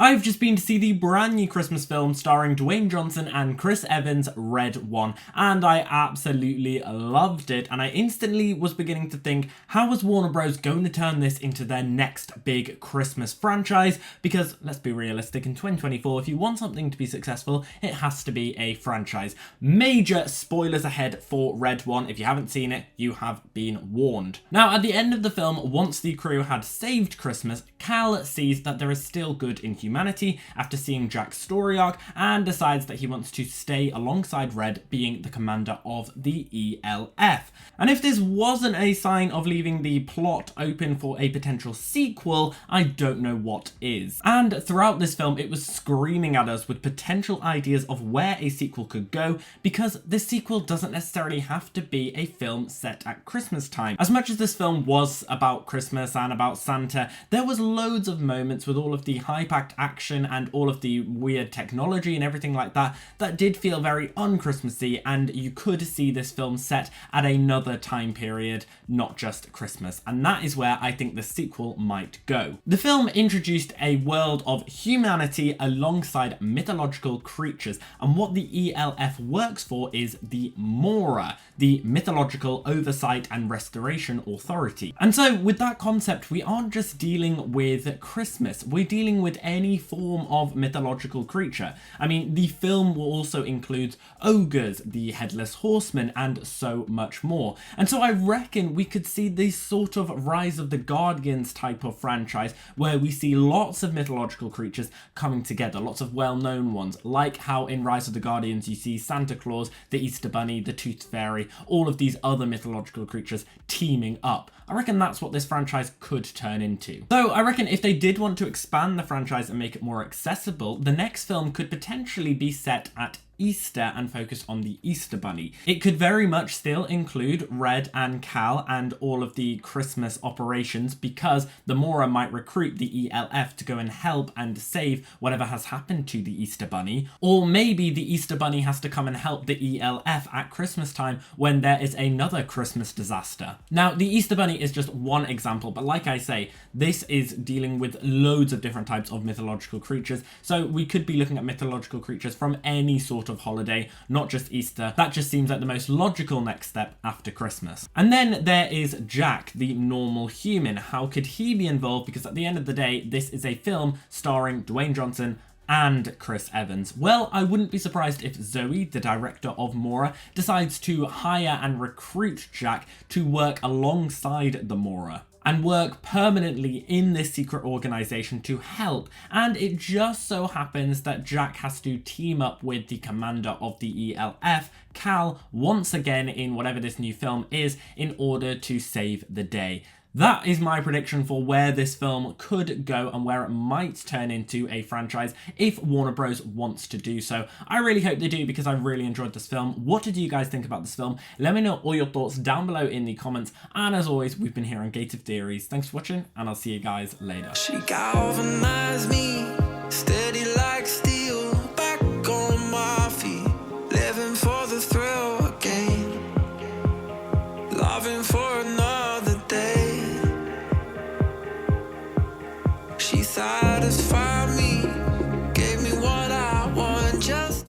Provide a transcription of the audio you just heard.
I've just been to see the brand new Christmas film starring Dwayne Johnson and Chris Evans, Red One, and I absolutely loved it, and I instantly was beginning to think, how was Warner Bros. Going to turn this into their next big Christmas franchise? Because, let's be realistic, in 2024, if you want something to be successful, it has to be a franchise. Major spoilers ahead for Red One. If you haven't seen it, you have been warned. Now, at the end of the film, once the crew had saved Christmas, Cal sees that there is still good in humanity after seeing Jack's story arc and decides that he wants to stay alongside Red, being the commander of the ELF. And if this wasn't a sign of leaving the plot open for a potential sequel, I don't know what is. And throughout this film, it was screaming at us with potential ideas of where a sequel could go, because this sequel doesn't necessarily have to be a film set at Christmas time. As much as this film was about Christmas and about Santa, there was loads of moments with all of the high-packed action and all of the weird technology and everything like that that did feel very un-Christmassy, and you could see this film set at another time period, not just Christmas, and that is where I think the sequel might go. The film introduced a world of humanity alongside mythological creatures, and what the ELF works for is the Mora, the mythological oversight and restoration authority. And so with that concept, we aren't just dealing with Christmas, we're dealing with any form of mythological creature. I mean, the film will also include ogres, the headless horseman, and so much more. And so I reckon we could see this sort of Rise of the Guardians type of franchise where we see lots of mythological creatures coming together, lots of well-known ones, like how in Rise of the Guardians you see Santa Claus, the Easter Bunny, the Tooth Fairy, all of these other mythological creatures teaming up. I reckon that's what this franchise could turn into. So I reckon if they did want to expand the franchise and make it more accessible, the next film could potentially be set at Easter and focus on the Easter Bunny. It could very much still include Red and Cal and all of the Christmas operations, because the Mora might recruit the ELF to go and help and save whatever has happened to the Easter Bunny. Or maybe the Easter Bunny has to come and help the ELF at Christmas time when there is another Christmas disaster. Now, the Easter Bunny is just one example, but like I say, this is dealing with loads of different types of mythological creatures, so we could be looking at mythological creatures from any sort of holiday, not just Easter. That just seems like the most logical next step after Christmas. And then there is Jack, the normal human. How could he be involved? Because at the end of the day, this is a film starring Dwayne Johnson and Chris Evans. Well, I wouldn't be surprised if Zoe, the director of Mora, decides to hire and recruit Jack to work alongside the Mora and work permanently in this secret organization to help. And it just so happens that Jack has to team up with the commander of the ELF, Cal, once again in whatever this new film is, in order to save the day. That is my prediction for where this film could go and where it might turn into a franchise if Warner Bros. Wants to do so. I really hope they do, because I really enjoyed this film. What did you guys think about this film? Let me know all your thoughts down below in the comments. And as always, we've been here on Gated Theories. Thanks for watching, and I'll see you guys later. She galvanized me.